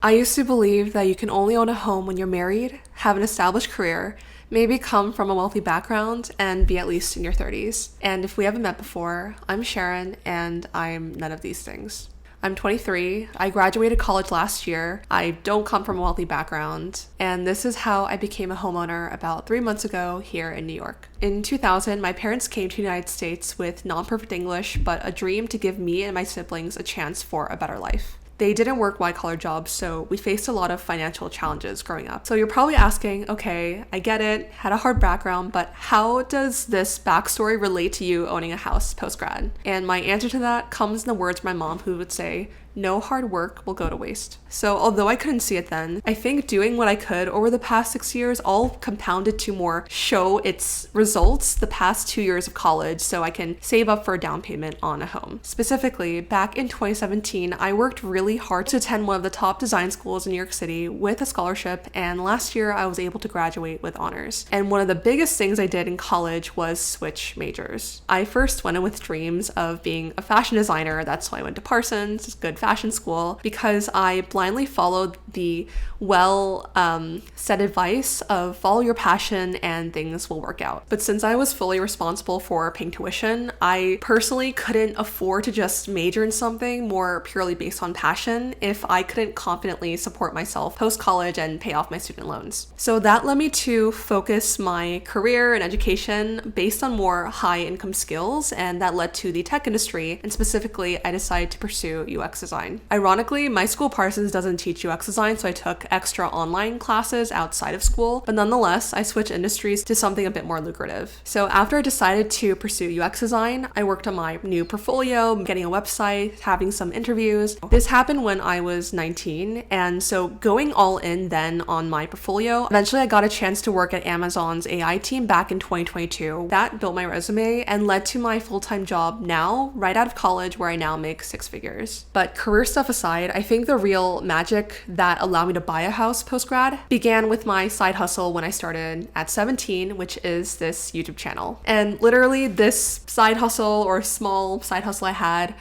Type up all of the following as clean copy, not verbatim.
I used to believe that you can only own a home when you're married, have an established career, maybe come from a wealthy background, and be at least in your 30s. And if we haven't met before, I'm Sharon, and I'm none of these things. I'm 23, I graduated college last year, I don't come from a wealthy background, and this is how I became a homeowner about 3 months ago here in New York. In 2000, my parents came to the United States with non-perfect English, but a dream to give me and my siblings a chance for a better life. They didn't work white-collar jobs, so we faced a lot of financial challenges growing up. So you're probably asking, okay, I get it, had a hard background, but how does this backstory relate to you owning a house post-grad? And my answer to that comes in the words of my mom, who would say, no hard work will go to waste. So although I couldn't see it then, I think doing what I could over the past 6 years all compounded to more show its results the past 2 years of college so I can save up for a down payment on a home. Specifically, back in 2017, I worked really hard to attend one of the top design schools in New York City with a scholarship, and last year I was able to graduate with honors. And one of the biggest things I did in college was switch majors. I first went in with dreams of being a fashion designer. That's why I went to Parsons, it's good fashion school, because I blindly followed the set advice of follow your passion and things will work out. But since I was fully responsible for paying tuition, I personally couldn't afford to just major in something more purely based on passion if I couldn't confidently support myself post-college and pay off my student loans. So that led me to focus my career and education based on more high-income skills, and that led to the tech industry, and specifically I decided to pursue UX design. Ironically, my school Parsons doesn't teach UX design, so I took extra online classes outside of school, but nonetheless, I switched industries to something a bit more lucrative. So after I decided to pursue UX design, I worked on my new portfolio, getting a website, having some interviews. This happened when I was 19, and so going all in then on my portfolio, eventually I got a chance to work at Amazon's AI team back in 2022. That built my resume and led to my full-time job now, right out of college, where I now make 6 figures. But career stuff aside, I think the real magic that allowed me to buy a house post-grad began with my side hustle when I started at 17, which is this YouTube channel. And literally this side hustle or small side hustle I had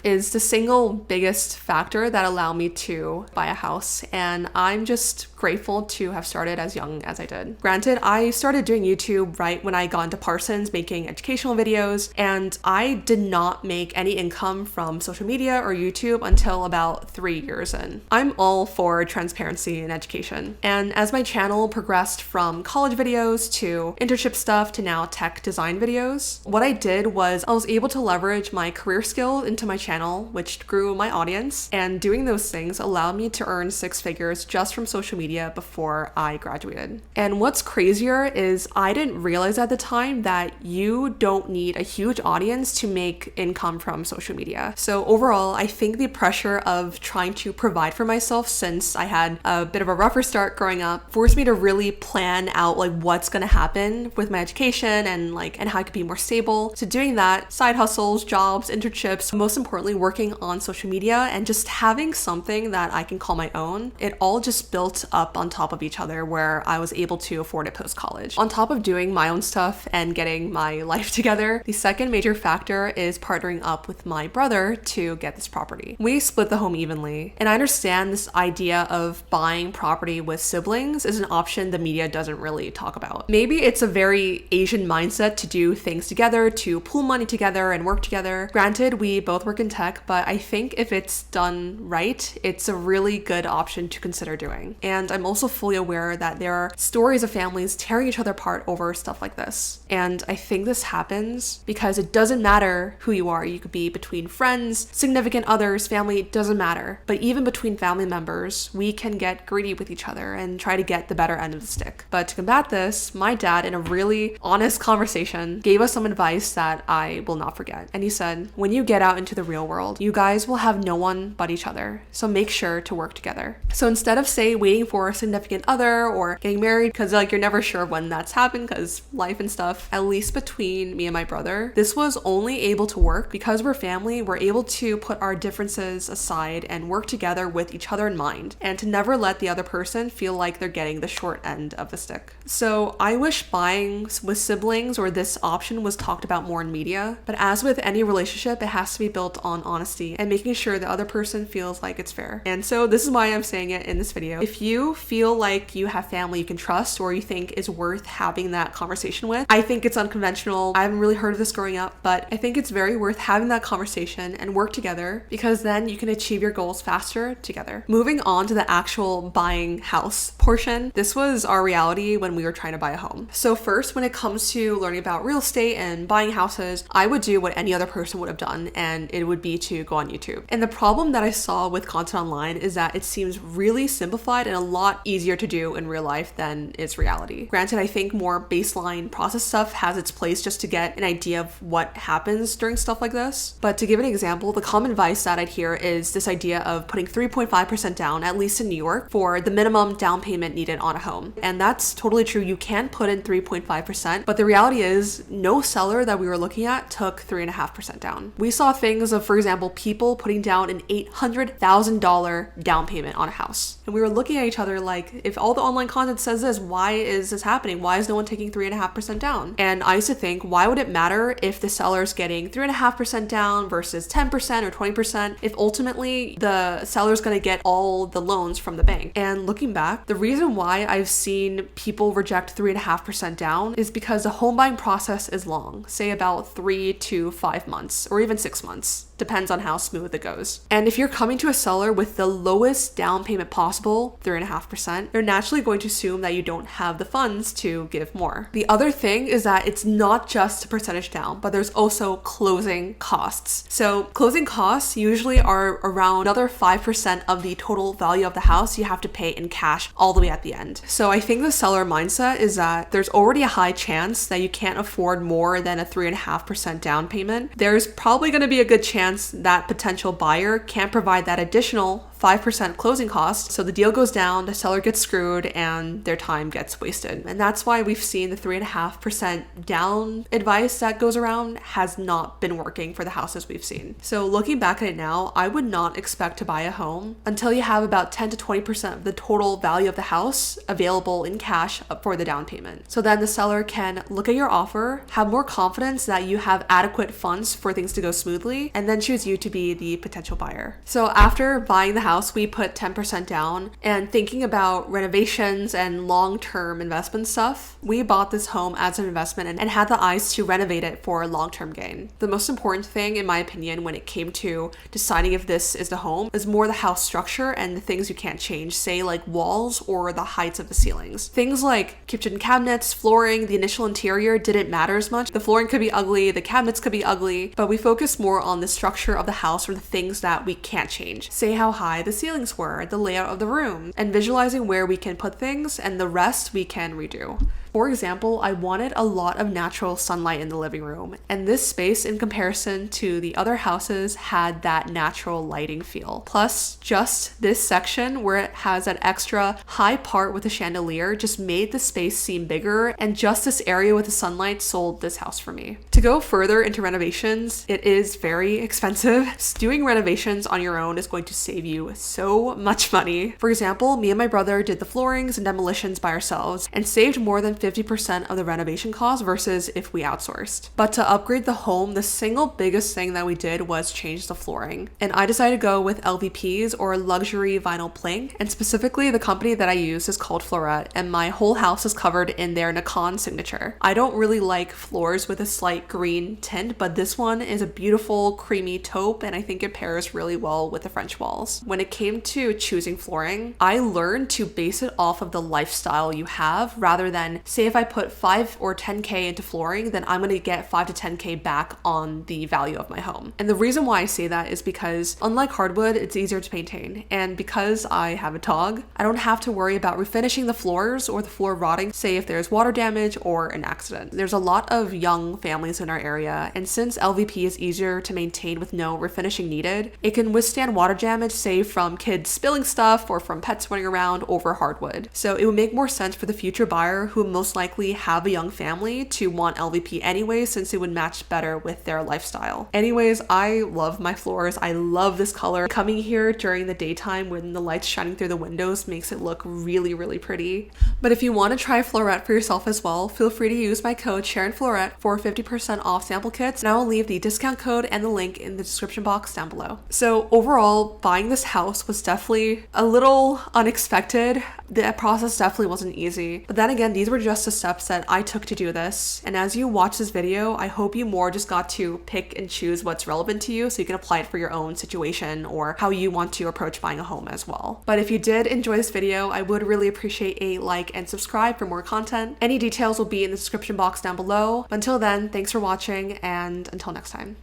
is the single biggest factor that allowed me to buy a house. And I'm just grateful to have started as young as I did. Granted, I started doing YouTube right when I got into Parsons, making educational videos, and I did not make any income from social media or YouTube until about 3 years in. I'm all for transparency in education. And as my channel progressed from college videos to internship stuff to now tech design videos, what I did was I was able to leverage my career skills into my channel, which grew my audience, and doing those things allowed me to earn 6 figures just from social media before I graduated. And what's crazier is I didn't realize at the time that you don't need a huge audience to make income from social media. So overall, I think the pressure of trying to provide for myself, since I had a bit of a rougher start growing up, forced me to really plan out what's gonna happen with my education and how I could be more stable. So doing that, side hustles, jobs, internships, most importantly, working on social media and just having something that I can call my own, it all just built up on top of each other where I was able to afford it post-college. On top of doing my own stuff and getting my life together, the second major factor is partnering up with my brother to get this property. We split the home evenly, and I understand this idea of buying property with siblings is an option the media doesn't really talk about. Maybe it's a very Asian mindset to do things together, to pool money together and work together. Granted, we both work in tech, but I think if it's done right, it's a really good option to consider doing. And I'm also fully aware that there are stories of families tearing each other apart over stuff like this. And I think this happens because it doesn't matter who you are. You could be between friends, significant others, family, it doesn't matter. But even between family members, we can get greedy with each other and try to get the better end of the stick. But to combat this, my dad, in a really honest conversation, gave us some advice that I will not forget. And he said, when you get out into the real world, you guys will have no one but each other. So make sure to work together. So instead of, say, waiting for a significant other or getting married, because you're never sure when that's happened because life and stuff, at least between me and my brother, this was only able to work because we're family. We're able to put our differences aside and work together with each other in mind, and to never let the other person feel like they're getting the short end of the stick. So I wish buying with siblings or this option was talked about more in media, but as with any relationship, it has has to be built on honesty and making sure the other person feels like it's fair. And so this is why I'm saying it in this video. If you feel like you have family you can trust or you think is worth having that conversation with, I think it's unconventional. I haven't really heard of this growing up, but I think it's very worth having that conversation and work together, because then you can achieve your goals faster together. Moving on to the actual buying house portion, this was our reality when we were trying to buy a home. So first, when it comes to learning about real estate and buying houses, I would do what any other person would have done, and it would be to go on YouTube. And the problem that I saw with content online is that it seems really simplified and a lot easier to do in real life than is reality. Granted, I think more baseline process stuff has its place just to get an idea of what happens during stuff like this. But to give an example, the common advice that I'd hear is this idea of putting 3.5% down, at least in New York, for the minimum down payment needed on a home. And that's totally true. You can put in 3.5%, but the reality is no seller that we were looking at took 3.5% down. We saw things of, for example, people putting down an $800,000 down payment on a house. And we were looking at each other like, if all the online content says this, why is this happening? Why is no one taking 3.5% down? And I used to think, why would it matter if the seller's getting 3.5% down versus 10% or 20% if ultimately the seller's going to get all the loans from the bank? And looking back, the reason why I've seen people reject 3.5% down is because the home buying process is long, say about 3 to 5 months or even 6 months. Depends on how smooth it goes. And if you're coming to a seller with the lowest down payment possible, 3.5%, they're naturally going to assume that you don't have the funds to give more. The other thing is that it's not just a percentage down, but there's also closing costs. So closing costs usually are around another 5% of the total value of the house you have to pay in cash all the way at the end. So I think the seller mindset is that there's already a high chance that you can't afford more than a 3.5% down payment. There's probably going to be a good chance that potential buyer can't provide that additional 5% closing cost. So the deal goes down, the seller gets screwed, and their time gets wasted. And that's why we've seen the 3.5% down advice that goes around has not been working for the houses we've seen. So looking back at it now, I would not expect to buy a home until you have about 10 to 20% of the total value of the house available in cash for the down payment. So then the seller can look at your offer, have more confidence that you have adequate funds for things to go smoothly, and then choose you to be the potential buyer. So after buying the house, we put 10% down, and thinking about renovations and long-term investment stuff, we bought this home as an investment and had the eyes to renovate it for long-term gain. The most important thing, in my opinion, when it came to deciding if this is the home is more the house structure and the things you can't change, say like walls or the heights of the ceilings. Things like kitchen cabinets, flooring, the initial interior didn't matter as much. The flooring could be ugly, the cabinets could be ugly, but we focused more on the structure of the house or the things that we can't change. Say how high the ceilings were, the layout of the room, and visualizing where we can put things, and the rest we can redo. For example, I wanted a lot of natural sunlight in the living room, and this space in comparison to the other houses had that natural lighting feel. Plus, just this section where it has that extra high part with a chandelier just made the space seem bigger, and just this area with the sunlight sold this house for me. To go further into renovations, it is very expensive. Doing renovations on your own is going to save you so much money. For example, me and my brother did the floorings and demolitions by ourselves and saved more than 50% of the renovation cost versus if we outsourced. But to upgrade the home, the single biggest thing that we did was change the flooring. And I decided to go with LVPs, or luxury vinyl plank, and specifically the company that I use is called Flooret, and my whole house is covered in their Nakan Signature. I don't really like floors with a slight green tint, but this one is a beautiful creamy taupe, and I think it pairs really well with the French walls. When it came to choosing flooring, I learned to base it off of the lifestyle you have rather than, say if I put 5 or 10K into flooring, then I'm going to get 5 to 10K back on the value of my home. And the reason why I say that is because unlike hardwood, it's easier to maintain. And because I have a dog, I don't have to worry about refinishing the floors or the floor rotting, say if there's water damage or an accident. There's a lot of young families in our area, and since LVP is easier to maintain with no refinishing needed, it can withstand water damage, say from kids spilling stuff or from pets running around over hardwood. So it would make more sense for the future buyer who most likely have a young family to want LVP anyway, since it would match better with their lifestyle. Anyways, I love my floors. I love this color. Coming here during the daytime when the light's shining through the windows makes it look really, really pretty. But if you want to try Flooret for yourself as well, feel free to use my code SHARONFLORET for 50% off sample kits, and I will leave the discount code and the link in the description box down below. So overall, buying this house was definitely a little unexpected. The process definitely wasn't easy, but then again, these were just the steps that I took to do this. And as you watch this video, I hope you more just got to pick and choose what's relevant to you so you can apply it for your own situation or how you want to approach buying a home as well. But if you did enjoy this video, I would really appreciate a like and subscribe for more content. Any details will be in the description box down below. But until then, thanks for watching, and until next time.